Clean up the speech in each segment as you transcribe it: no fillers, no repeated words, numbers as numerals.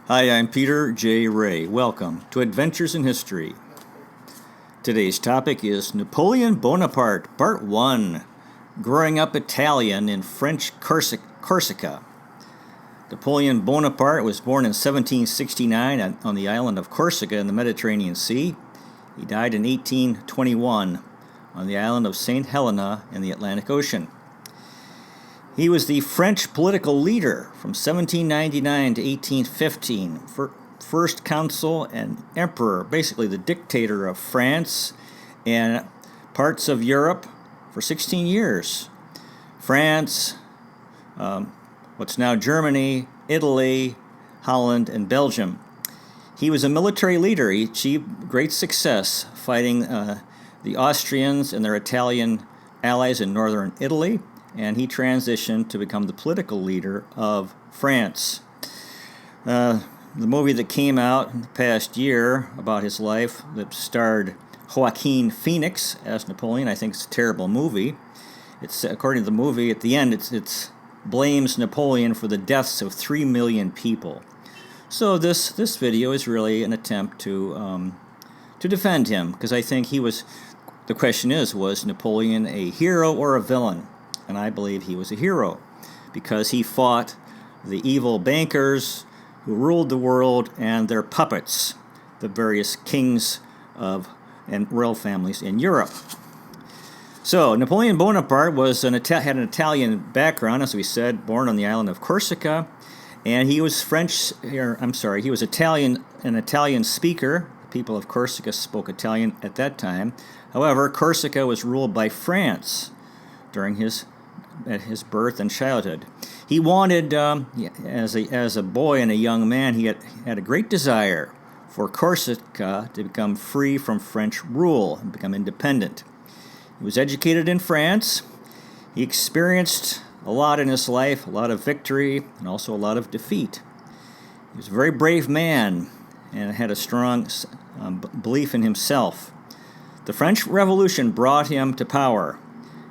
Hi, I'm Peter J. Ray. Welcome to Adventures in History. Today's topic is Napoleon Bonaparte, Part 1, Growing Up Italian in French Corsica. Napoleon Bonaparte was born in 1769 on the island of Corsica in the Mediterranean Sea. He died in 1821 on the island of St. Helena in the Atlantic Ocean. He was the French political leader from 1799 to 1815, first consul and emperor, basically the dictator of France and parts of Europe for 16 years. France, what's now Germany, Italy, Holland, and Belgium. He was a military leader. He achieved great success fighting the Austrians and their Italian allies in northern Italy, and he transitioned to become the political leader of France. The movie that came out in the past year about his life that starred Joaquin Phoenix as Napoleon, I think it's a terrible movie. It's according to the movie, at the end, it blames Napoleon for the deaths of 3 million people. So this video is really an attempt to defend him, because I think the question is, was Napoleon a hero or a villain? And I believe he was a hero because he fought the evil bankers who ruled the world and their puppets, the various kings and royal families in Europe. So Napoleon Bonaparte had an Italian background, as we said, born on the island of Corsica, and he was he was an Italian speaker. The people of Corsica spoke Italian at that time. However, Corsica was ruled by France during his birth and childhood. He wanted, as a boy and a young man, he had a great desire for Corsica to become free from French rule and become independent. He was educated in France. He experienced a lot in his life, a lot of victory and also a lot of defeat. He was a very brave man and had a strong belief in himself. The French Revolution brought him to power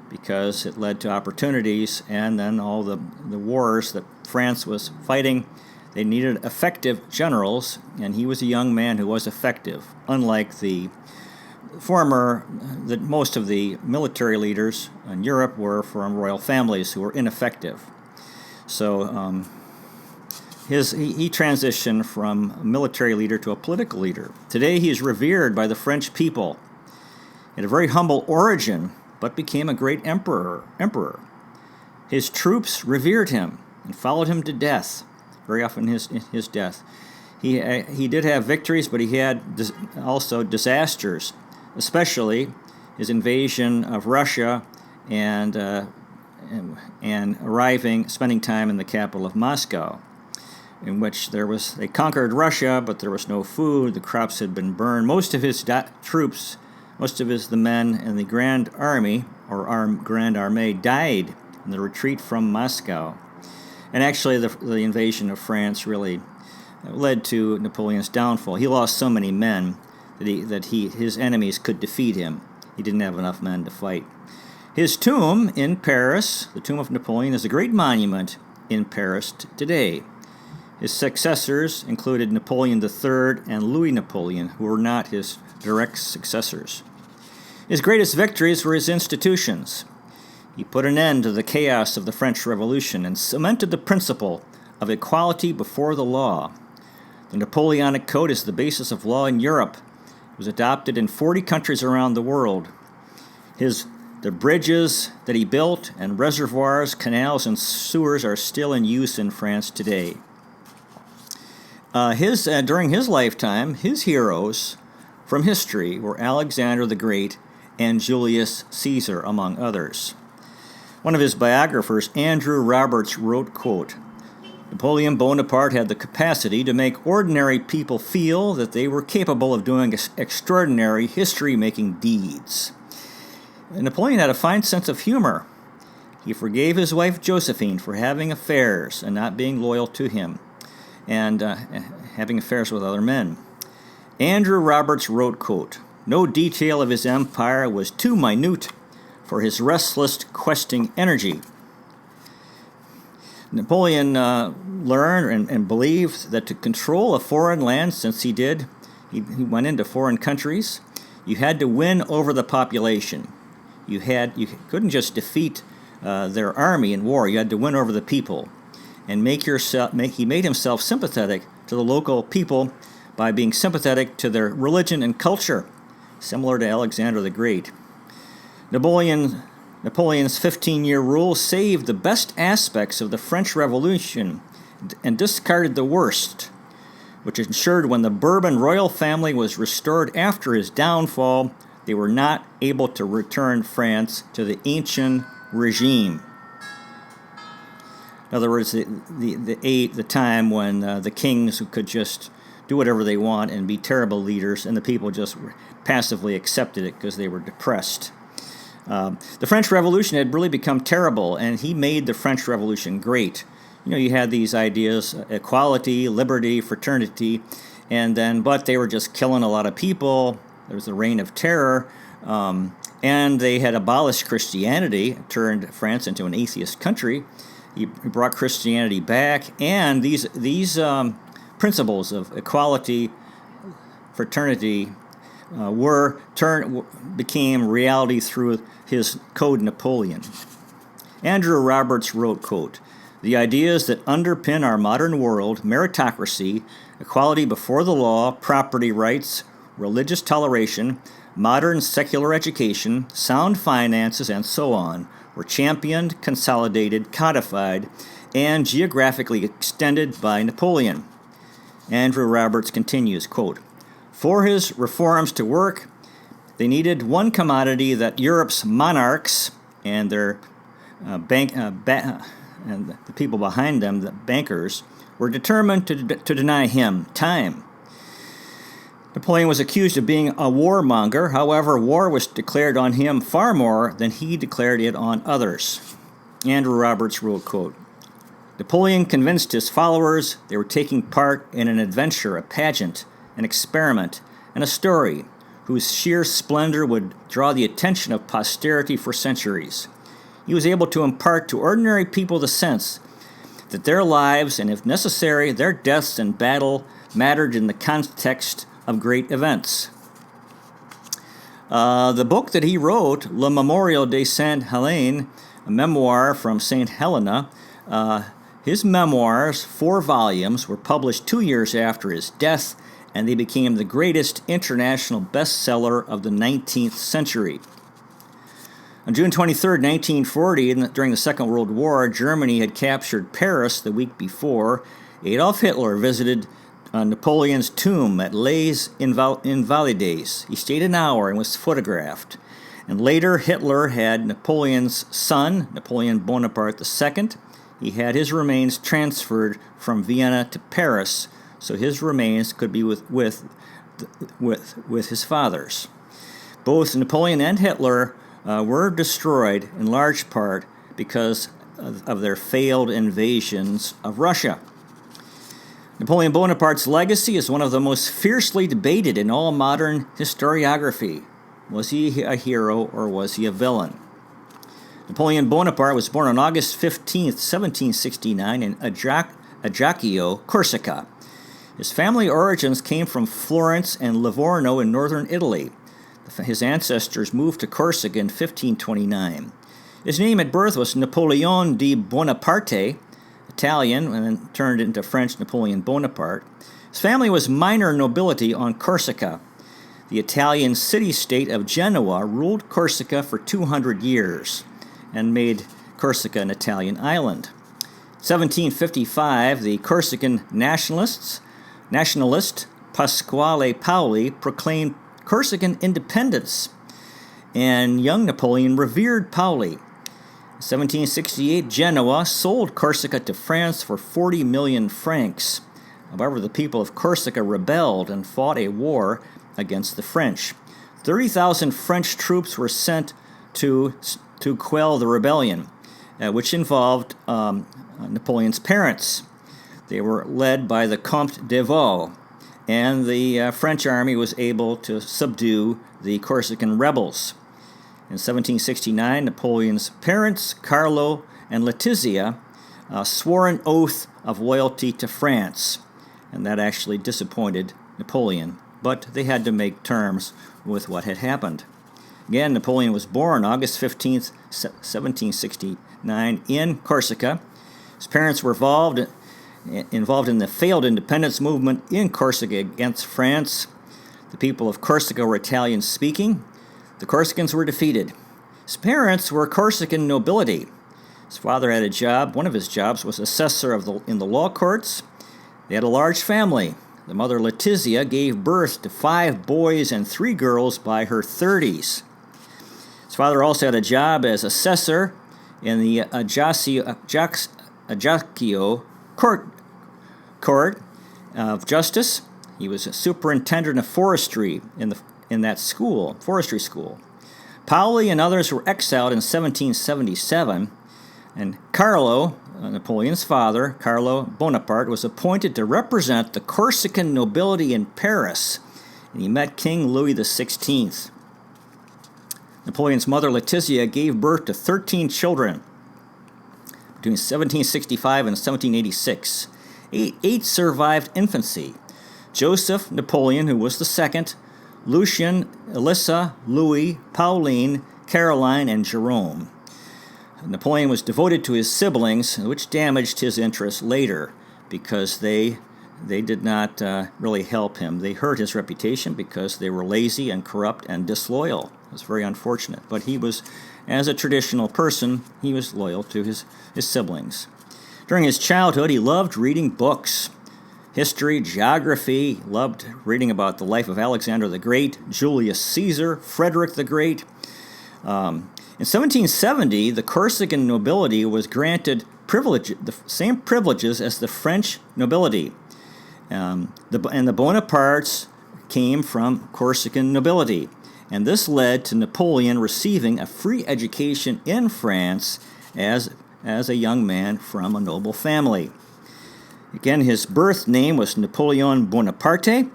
because it led to opportunities, and then all the wars that France was fighting, they needed effective generals, and he was a young man who was effective, unlike most of the military leaders in Europe were from royal families who were ineffective. So he transitioned from a military leader to a political leader. Today he is revered by the French people. He had a very humble origin, but became a great emperor. His troops revered him and followed him to death, very often his death. He did have victories, but he had also disasters, especially his invasion of Russia and spending time in the capital of Moscow, in which they conquered Russia, but there was no food, the crops had been burned. Most of his troops, the men in the Grand Army, or Grand Armée, died in the retreat from Moscow. And actually, the invasion of France really led to Napoleon's downfall. He lost so many men that his enemies could defeat him. He didn't have enough men to fight. His tomb in Paris, the tomb of Napoleon, is a great monument in Paris today. His successors included Napoleon III and Louis Napoleon, who were not his direct successors. His greatest victories were his institutions. He put an end to the chaos of the French Revolution and cemented the principle of equality before the law. The Napoleonic Code is the basis of law in Europe. It was adopted in 40 countries around the world. The bridges that he built and reservoirs, canals, and sewers are still in use in France today. During his lifetime, his heroes from history were Alexander the Great and Julius Caesar, among others. One of his biographers, Andrew Roberts, wrote, quote, Napoleon Bonaparte had the capacity to make ordinary people feel that they were capable of doing extraordinary history-making deeds. And Napoleon had a fine sense of humor. He forgave his wife Josephine for having affairs and not being loyal to him, and having affairs with other men. Andrew Roberts wrote, quote, no detail of his empire was too minute for his restless, questing energy. Napoleon learned and believed that to control a foreign land, since he went into foreign countries, you had to win over the population. You couldn't just defeat their army in war. You had to win over the people, and he made himself sympathetic to the local people by being sympathetic to their religion and culture, similar to Alexander the Great. Napoleon's 15-year rule saved the best aspects of the French Revolution and discarded the worst, which ensured when the Bourbon royal family was restored after his downfall, they were not able to return France to the ancient regime. In other words, the time when the kings could just do whatever they want and be terrible leaders, and the people just passively accepted it because they were depressed. The French Revolution had really become terrible, and he made the French Revolution great. You had these ideas, equality, liberty, fraternity, but they were just killing a lot of people. There was the reign of terror, and they had abolished Christianity, turned France into an atheist country. He brought Christianity back, and these principles of equality, fraternity, became reality through his Code Napoleon. Andrew Roberts wrote, quote, "The ideas that underpin our modern world, meritocracy, equality before the law, property rights, religious toleration, modern secular education, sound finances, and so on, were championed, consolidated, codified, and geographically extended by Napoleon." Andrew Roberts continues, quote, "For his reforms to work, they needed one commodity that Europe's monarchs and their and the people behind them, the bankers, were determined to deny him: time. Napoleon was accused of being a warmonger. However, war was declared on him far more than he declared it on others." Andrew Roberts wrote, quote, "Napoleon convinced his followers they were taking part in an adventure, a pageant, an experiment, and a story whose sheer splendor would draw the attention of posterity for centuries. He was able to impart to ordinary people the sense that their lives, and if necessary, their deaths in battle, mattered in the context of great events." The book that he wrote, Le Memorial de Sainte Helene, a memoir from St. Helena, his memoirs, 4 volumes, were published 2 years after his death, and they became the greatest international bestseller of the 19th century. On June 23, 1940, during the Second World War, Germany had captured Paris the week before. Adolf Hitler visited Napoleon's tomb at Les Invalides. He stayed an hour and was photographed. And later, Hitler had Napoleon's son, Napoleon Bonaparte II. He had his remains transferred from Vienna to Paris, so his remains could be with his father's. Both Napoleon and Hitler were destroyed in large part because of their failed invasions of Russia. Napoleon Bonaparte's legacy is one of the most fiercely debated in all modern historiography. Was he a hero or was he a villain? Napoleon Bonaparte was born on August 15, 1769, in Ajaccio, Corsica. His family origins came from Florence and Livorno in northern Italy. His ancestors moved to Corsica in 1529. His name at birth was Napoleon di Bonaparte, Italian, and then turned into French Napoleon Bonaparte. His family was minor nobility on Corsica. The Italian city-state of Genoa ruled Corsica for 200 years and made Corsica an Italian island. 1755, the Corsican nationalist Pasquale Paoli proclaimed Corsican independence, and young Napoleon revered Paoli. In 1768, Genoa sold Corsica to France for 40 million francs. However, the people of Corsica rebelled and fought a war against the French. 30,000 French troops were sent to quell the rebellion, which involved Napoleon's parents. They were led by the Comte de Vaux, and the French army was able to subdue the Corsican rebels. In 1769, Napoleon's parents, Carlo and Letizia, swore an oath of loyalty to France, and that actually disappointed Napoleon, but they had to make terms with what had happened. Again, Napoleon was born August 15th, 1769 in Corsica. His parents were involved in the failed independence movement in Corsica against France. The people of Corsica were Italian-speaking. The Corsicans were defeated. His parents were Corsican nobility. His father had a job. One of his jobs was assessor in the law courts. They had a large family. The mother, Letizia, gave birth to 5 boys and 3 girls by her 30s. His father also had a job as assessor in the Ajaccio Court of Justice. He was a superintendent of forestry in that forestry school. Paoli and others were exiled in 1777, and Carlo, Napoleon's father, Carlo Bonaparte, was appointed to represent the Corsican nobility in Paris, and he met King Louis XVI. Napoleon's mother, Letizia, gave birth to 13 children between 1765 and 1786. Eight survived infancy. Joseph Napoleon, who was the second, Lucien, Elissa, Louis, Pauline, Caroline, and Jerome. Napoleon was devoted to his siblings, which damaged his interest later because they did not really help him. They hurt his reputation because they were lazy and corrupt and disloyal. It was very unfortunate. But he was, as a traditional person, he was loyal to his siblings. During his childhood, he loved reading books. History, geography, loved reading about the life of Alexander the Great, Julius Caesar, Frederick the Great. In 1770, the Corsican nobility was granted the same privileges as the French nobility. And the Bonapartes came from Corsican nobility. And this led to Napoleon receiving a free education in France as a young man from a noble family. Again, his birth name was Napoleon Bonaparte.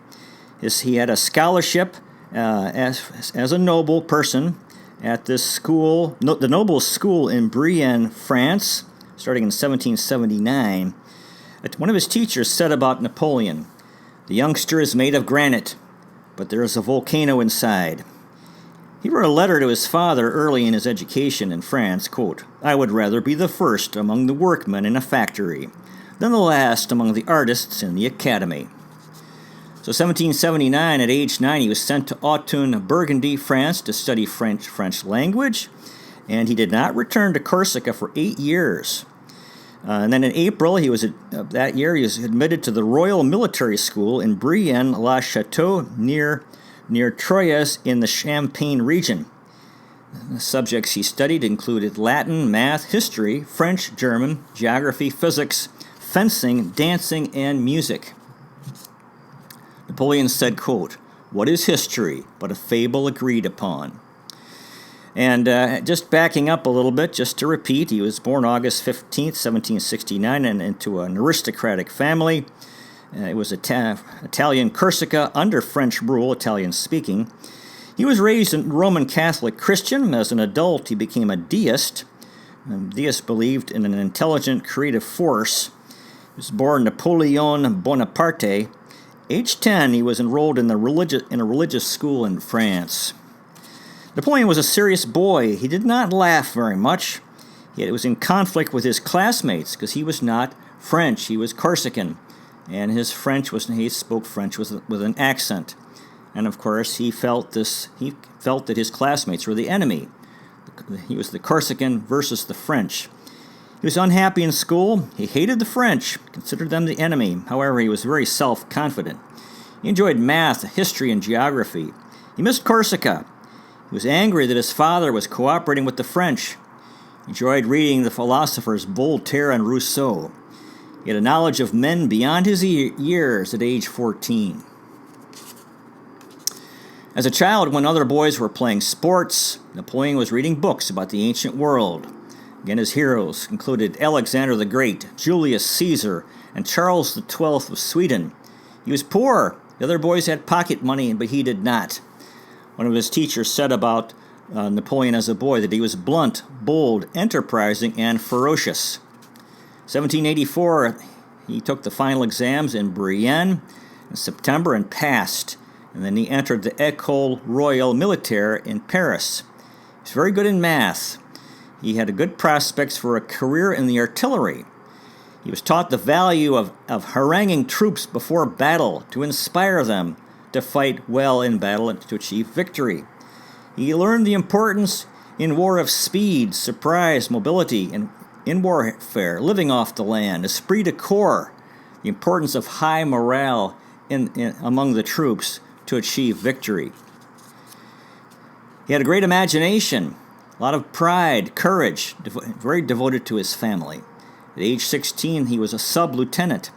He had a scholarship as a noble person at this school, the noble school in Brienne, France, starting in 1779. One of his teachers said about Napoleon, "The youngster is made of granite, but there is a volcano inside." He wrote a letter to his father early in his education in France, quote, "I would rather be the first among the workmen in a factory than the last among the artists in the academy." So 1779, at age 9, he was sent to Autun, Burgundy, France, to study French language, and he did not return to Corsica for 8 years. And then in April that year, he was admitted to the Royal Military School in Brienne-la-Château near Troyes in the Champagne region. The subjects he studied included Latin, math, history, French, German, geography, physics, fencing, dancing, and music. Napoleon said, quote, "What is history but a fable agreed upon?" And just backing up a little bit, just to repeat, he was born August 15th, 1769, and into an aristocratic family. It was Italian Corsica under French rule, Italian-speaking. He was raised a Roman Catholic Christian. As an adult, he became a deist. Deists believed in an intelligent, creative force. He was born Napoleon Bonaparte. Age 10, he was enrolled in a religious school in France. Napoleon was a serious boy. He did not laugh very much. Yet it was in conflict with his classmates because he was not French. He was Corsican, and he spoke French with an accent. And of course, he felt that his classmates were the enemy. He was the Corsican versus the French. He was unhappy in school. He hated the French, considered them the enemy. However, he was very self-confident. He enjoyed math, history, and geography. He missed Corsica. He was angry that his father was cooperating with the French. He enjoyed reading the philosophers Voltaire and Rousseau. He had a knowledge of men beyond his years at age 14. As a child, when other boys were playing sports, Napoleon was reading books about the ancient world. Again, his heroes included Alexander the Great, Julius Caesar, and Charles XII of Sweden. He was poor. The other boys had pocket money, but he did not. One of his teachers said about Napoleon as a boy that he was blunt, bold, enterprising, and ferocious. 1784, he took the final exams in Brienne in September and passed. And then he entered the École Royale Militaire in Paris. He was very good in math. He had good prospects for a career in the artillery. He was taught the value of haranguing troops before battle to inspire them to fight well in battle and to achieve victory. He learned the importance in war of speed, surprise, mobility, and in warfare, living off the land, esprit de corps, the importance of high morale among the troops to achieve victory. He had a great imagination, a lot of pride, courage, very devoted to his family. At age 16, he was a sub-lieutenant.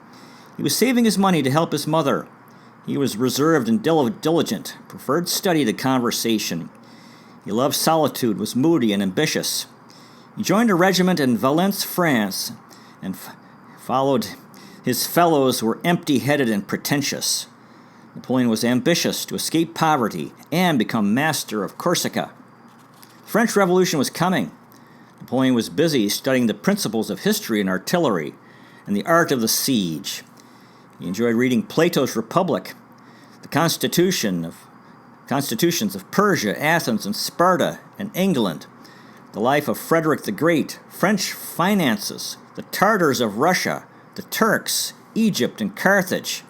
He was saving his money to help his mother. He was reserved and diligent, preferred study to conversation. He loved solitude, was moody and ambitious. He joined a regiment in Valence, France, and followed. His fellows were empty-headed and pretentious. Napoleon was ambitious to escape poverty and become master of Corsica. The French Revolution was coming. Napoleon was busy studying the principles of history and artillery and the art of the siege. He enjoyed reading Plato's Republic, the constitutions of Persia, Athens, and Sparta, and England, the life of Frederick the Great, French finances, the Tartars of Russia, the Turks, Egypt, and Carthage,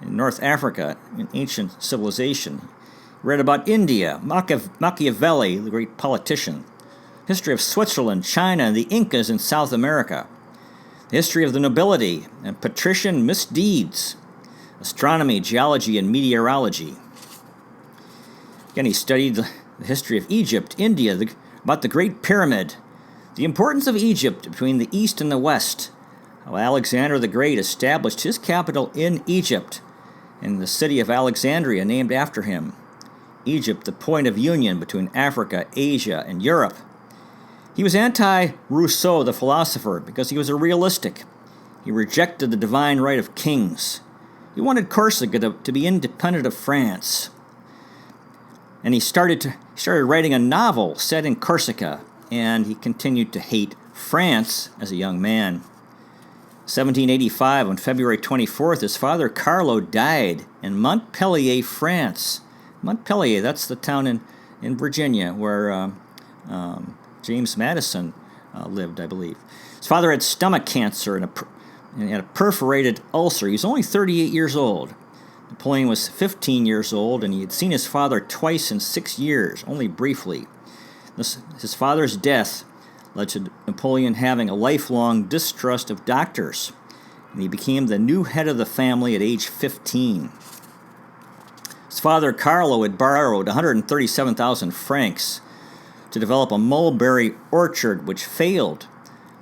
in North Africa, in ancient civilization. He read about India, Machiavelli, the great politician, history of Switzerland, China, and the Incas in South America, the history of the nobility and patrician misdeeds, astronomy, geology, and meteorology. Again, he studied the history of Egypt, India, about the Great Pyramid, the importance of Egypt between the East and the West, how Alexander the Great established his capital in Egypt, and the city of Alexandria named after him. Egypt, the point of union between Africa, Asia, and Europe. He was anti-Rousseau, the philosopher, because he was a realistic. He rejected the divine right of kings. He wanted Corsica to be independent of France. And he started writing a novel set in Corsica, and he continued to hate France as a young man. 1785, on February 24th, his father Carlo died in Montpellier, France. Montpellier, that's the town in Virginia where James Madison lived, I believe. His father had stomach cancer and had a perforated ulcer. He was only 38 years old. Napoleon was 15 years old, and he had seen his father twice in 6 years, only briefly. His father's death led to Napoleon having a lifelong distrust of doctors, and he became the new head of the family at age 15. His father, Carlo, had borrowed 137,000 francs to develop a mulberry orchard, which failed.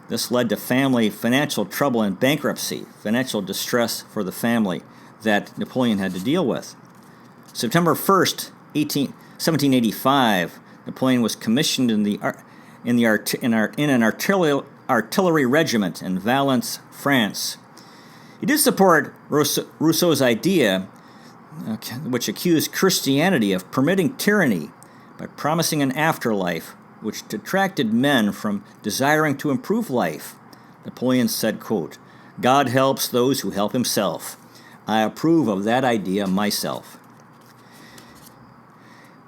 This led to family financial trouble and bankruptcy, financial distress for the family that Napoleon had to deal with. September 1st, 1785, Napoleon was commissioned in an artillery regiment in Valence, France. He did support Rousseau's idea, which accused Christianity of permitting tyranny by promising an afterlife, which detracted men from desiring to improve life. Napoleon said, quote, "God helps those who help himself. I approve of that idea myself."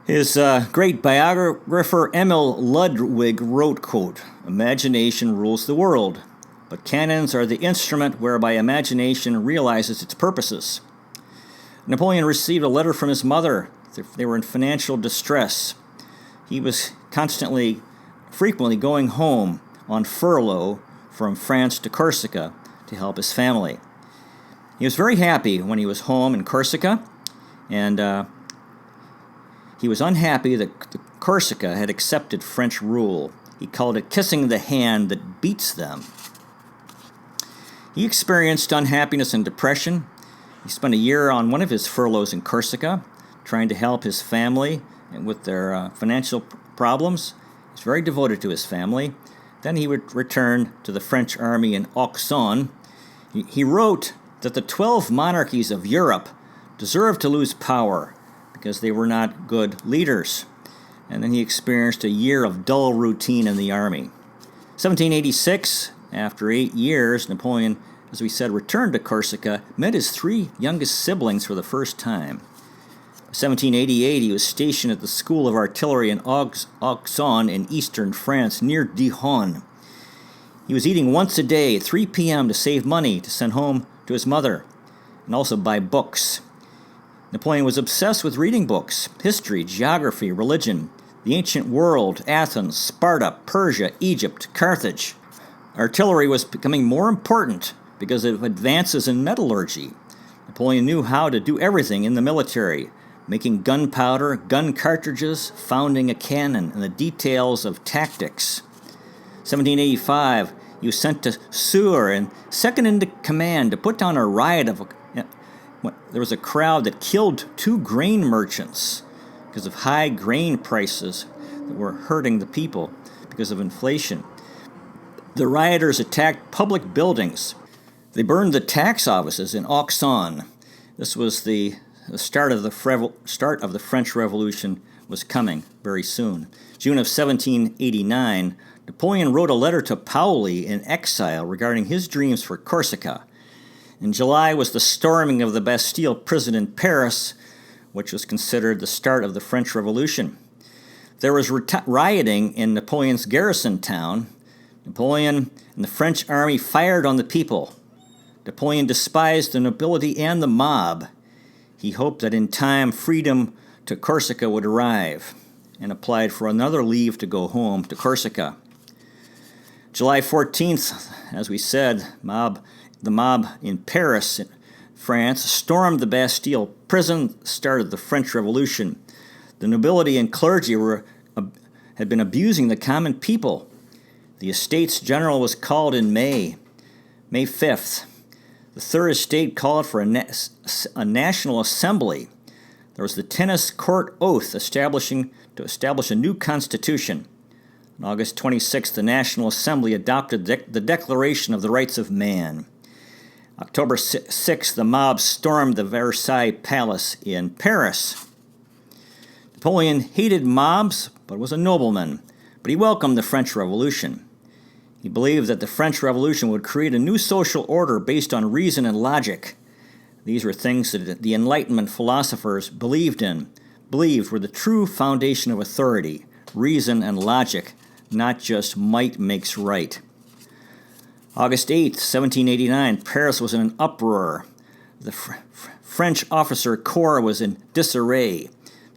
His great biographer Emil Ludwig wrote, quote, "Imagination rules the world, but cannons are the instrument whereby imagination realizes its purposes." Napoleon received a letter from his mother. They were in financial distress. He was frequently going home on furlough from France to Corsica to help his family. He was very happy when he was home in Corsica, and he was unhappy that Corsica had accepted French rule. He called it kissing the hand that beats them. He experienced unhappiness and depression. He spent a year on one of his furloughs in Corsica, trying to help his family with their financial problems. He was very devoted to his family. Then he would return to the French army in Auxonne. He wrote that the 12 monarchies of Europe deserved to lose power because they were not good leaders. And then he experienced a year of dull routine in the army. 1786, After 8 years, Napoleon, as we said, returned to Corsica, met his 3 youngest siblings for the first time. In 1788, he was stationed at the School of Artillery in Auxonne in eastern France, near Dijon. He was eating once a day at 3 p.m. to save money to send home to his mother, and also buy books. Napoleon was obsessed with reading books: history, geography, religion, the ancient world, Athens, Sparta, Persia, Egypt, Carthage. Artillery was becoming more important because of advances in metallurgy. Napoleon knew how to do everything in the military: making gunpowder, gun cartridges, founding a cannon, and the details of tactics. 1785, he was sent to Tours and second in command to put down a riot there was a crowd that killed 2 grain merchants because of high grain prices that were hurting the people because of inflation. The rioters attacked public buildings. They burned the tax offices in Auxonne. This was the start of the French Revolution was coming very soon. June of 1789, Napoleon wrote a letter to Paoli in exile regarding his dreams for Corsica. In July was the storming of the Bastille prison in Paris, which was considered the start of the French Revolution. There was rioting in Napoleon's garrison town. Napoleon and the French army fired on the people. Napoleon despised the nobility and the mob. He hoped that in time freedom to Corsica would arrive, and applied for another leave to go home to Corsica. July 14th, as we said, the mob in Paris, France, stormed the Bastille prison, started the French Revolution. The nobility and clergy had been abusing the common people. The Estates General was called in May 5th. The Third Estate called for a national assembly. There was the Tennis Court Oath to establish a new constitution. On August 26th, the National Assembly adopted the Declaration of the Rights of Man. October 6th, the mob stormed the Versailles Palace in Paris. Napoleon hated mobs, but was a nobleman. But he welcomed the French Revolution. He believed that the French Revolution would create a new social order based on reason and logic. These were things that the Enlightenment philosophers believed were the true foundation of authority: reason and logic, not just might makes right. August 8th, 1789, Paris was in an uproar. The French officer corps was in disarray.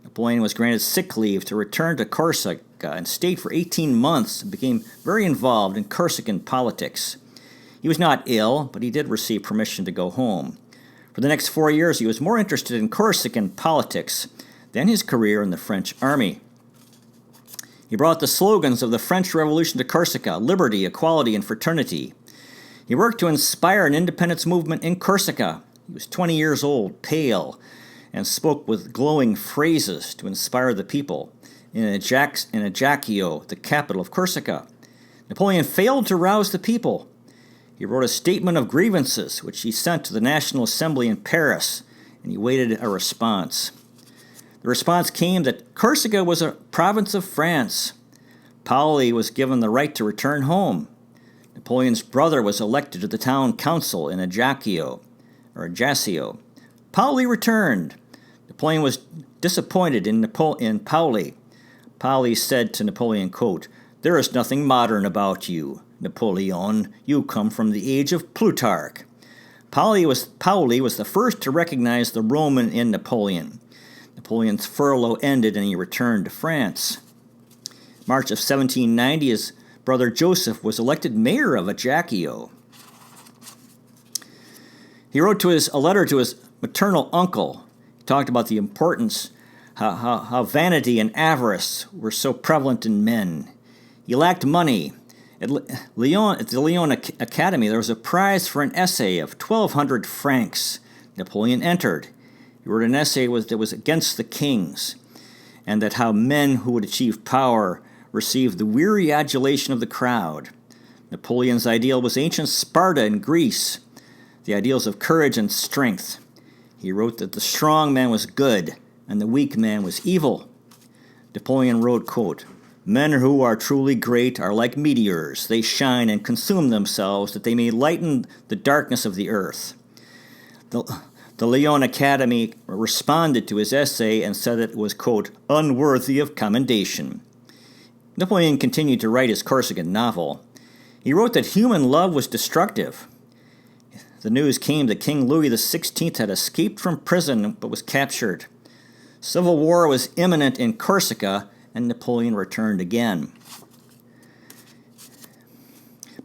Napoleon was granted sick leave to return to Corsica and stayed for 18 months and became very involved in Corsican politics. He was not ill, but he did receive permission to go home. For the next 4 years, he was more interested in Corsican politics than his career in the French army. He brought the slogans of the French Revolution to Corsica: liberty, equality, and fraternity. He worked to inspire an independence movement in Corsica. He was 20 years old, pale, and spoke with glowing phrases to inspire the people in Ajaccio, the capital of Corsica. Napoleon failed to rouse the people. He wrote a statement of grievances, which he sent to the National Assembly in Paris, and he waited a response. The response came that Corsica was a province of France. Paoli was given the right to return home. Napoleon's brother was elected to the town council in Ajaccio. Paoli returned. Napoleon was disappointed in Paoli. Paoli said to Napoleon, quote, "There is nothing modern about you, Napoleon. You come from the age of Plutarch." Paoli was the first to recognize the Roman in Napoleon. Napoleon's furlough ended and he returned to France. March of 1790, his brother Joseph was elected mayor of Ajaccio. He wrote a letter to his maternal uncle. He talked about the importance, how vanity and avarice were so prevalent in men. He lacked money. At the Lyon Academy, there was a prize for an essay of 1,200 francs. Napoleon entered. He wrote an essay that was against the kings, and that how men who would achieve power received the weary adulation of the crowd. Napoleon's ideal was ancient Sparta in Greece, the ideals of courage and strength. He wrote that the strong man was good and the weak man was evil. Napoleon wrote, quote, Men who are truly great are like meteors. They shine and consume themselves that they may lighten the darkness of the earth. The Lyon Academy responded to his essay and said it was, quote, unworthy of commendation. Napoleon continued to write his Corsican novel. He wrote that human love was destructive. The news came that King Louis XVI had escaped from prison but was captured. Civil war was imminent in Corsica, and Napoleon returned again.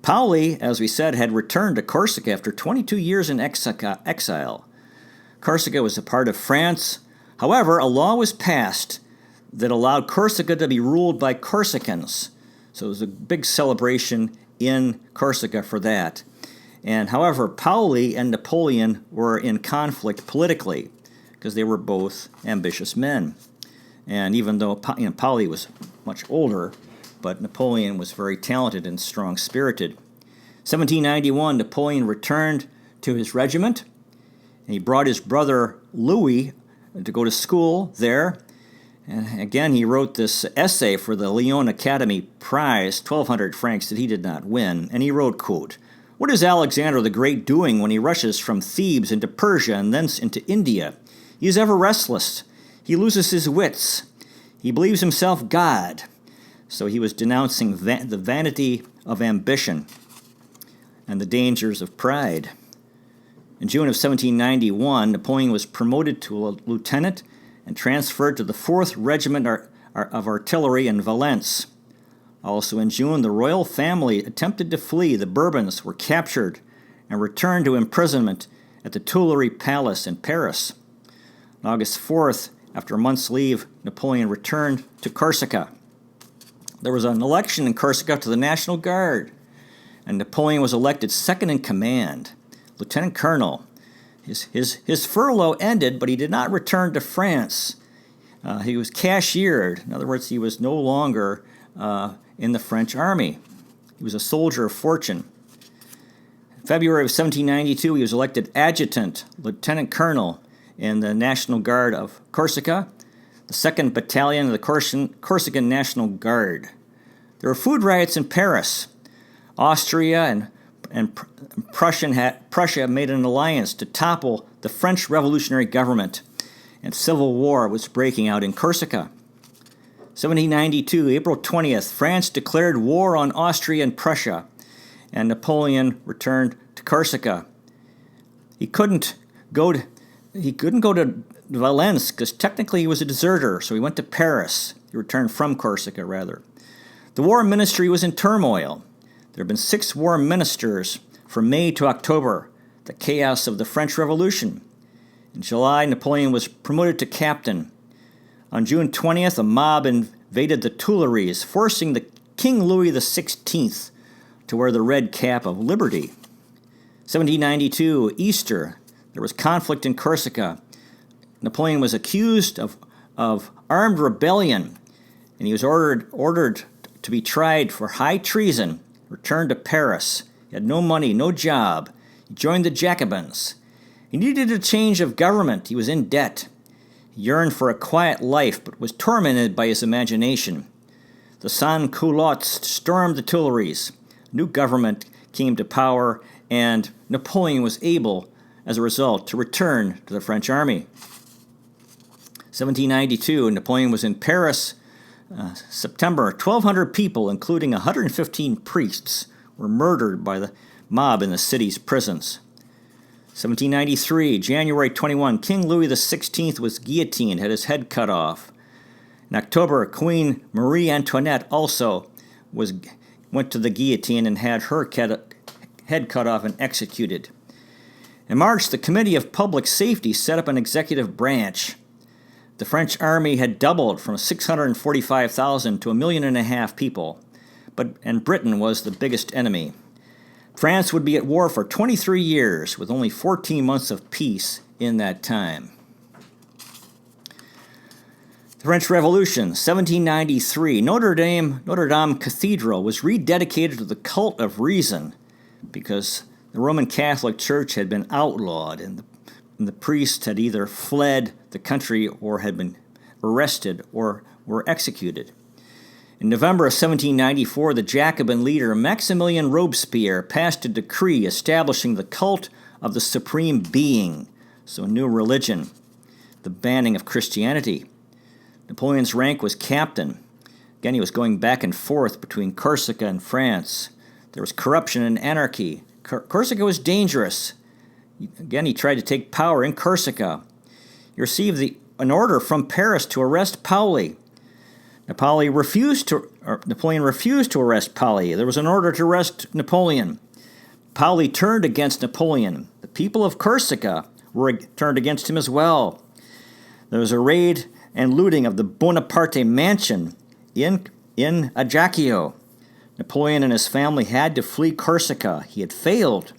Paoli, as we said, had returned to Corsica after 22 years in exile. Corsica was a part of France. However, a law was passed that allowed Corsica to be ruled by Corsicans. So it was a big celebration in Corsica for that. And however, Paoli and Napoleon were in conflict politically because they were both ambitious men. And even though Paoli was much older, but Napoleon was very talented and strong-spirited. 1791, Napoleon returned to his regiment, and he brought his brother Louis to go to school there. And again, he wrote this essay for the Lyon Academy Prize, 1,200 francs that he did not win. And he wrote, quote, what is Alexander the Great doing when he rushes from Thebes into Persia and thence into India? He is ever restless. He loses his wits. He believes himself God. So he was denouncing the vanity of ambition and the dangers of pride. In June of 1791, Napoleon was promoted to a lieutenant and transferred to the 4th Regiment of Artillery in Valence. Also in June, the royal family attempted to flee. The Bourbons were captured and returned to imprisonment at the Tuileries Palace in Paris. On August 4th, after a month's leave, Napoleon returned to Corsica. There was an election in Corsica to the National Guard, and Napoleon was elected second in command, lieutenant colonel. His furlough ended, but he did not return to France. He was cashiered. In other words, he was no longer in the French army. He was a soldier of fortune. In February of 1792, he was elected adjutant, lieutenant colonel in the National Guard of Corsica, the 2nd Battalion of the Corsican National Guard. There were food riots in Paris. Austria and Prussia made an alliance to topple the French revolutionary government, and civil war was breaking out in Corsica. 1792, April 20th, France declared war on Austria and Prussia, and Napoleon returned to Corsica. He couldn't go to Valence because technically he was a deserter, so he went to Paris. He returned from Corsica, rather. The war ministry was in turmoil. There had been 6 war ministers from May to October, the chaos of the French Revolution. In July, Napoleon was promoted to captain. On June 20th, a mob invaded the Tuileries, forcing the King Louis XVI to wear the red cap of liberty. 1792, Easter, there was conflict in Corsica. Napoleon was accused of armed rebellion, and he was ordered to be tried for high treason, returned to Paris. He had no money, no job. He joined the Jacobins. He needed a change of government. He was in debt. He yearned for a quiet life, but was tormented by his imagination. The sans-culottes stormed the Tuileries. A new government came to power, and Napoleon was able, as a result, to return to the French army. 1792, Napoleon was in Paris. September, 1,200 people, including 115 priests, were murdered by the mob in the city's prisons. 1793, January 21, King Louis XVI was guillotined, had his head cut off. In October, Queen Marie Antoinette also went to the guillotine and had her head cut off and executed. In March, the Committee of Public Safety set up an executive branch. The French army had doubled from 645,000 to 1.5 million people, and Britain was the biggest enemy. France would be at war for 23 years, with only 14 months of peace in that time. The French Revolution, 1793. Notre Dame Cathedral was rededicated to the cult of reason because the Roman Catholic Church had been outlawed, and the priests had either fled the country or had been arrested or were executed. In November of 1794, the Jacobin leader Maximilien Robespierre passed a decree establishing the cult of the Supreme Being, so a new religion, the banning of Christianity. Napoleon's rank was captain. Again, he was going back and forth between Corsica and France. There was corruption and anarchy. Corsica was dangerous. Again, he tried to take power in Corsica. He received an order from Paris to arrest Paoli. Napoleon refused to arrest Paoli. There was an order to arrest Napoleon. Paoli turned against Napoleon. The people of Corsica turned against him as well. There was a raid and looting of the Bonaparte mansion in Ajaccio. Napoleon and his family had to flee Corsica. He had failed.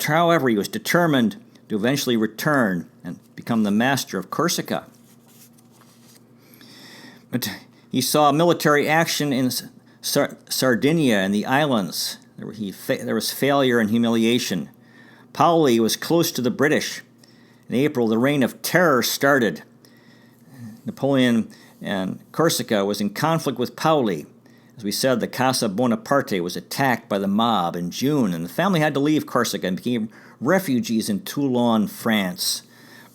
However, he was determined to eventually return and become the master of Corsica. But he saw military action in Sardinia and the islands. There was failure and humiliation. Paoli was close to the British. In April, the Reign of Terror started. Napoleon and Corsica was in conflict with Paoli. As we said, the Casa Bonaparte was attacked by the mob in June, and the family had to leave Corsica and became refugees in Toulon, France.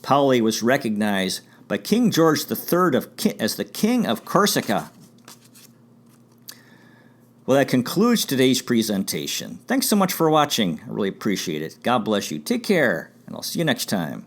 Paoli was recognized by King George III as the King of Corsica. Well, that concludes today's presentation. Thanks so much for watching. I really appreciate it. God bless you. Take care, and I'll see you next time.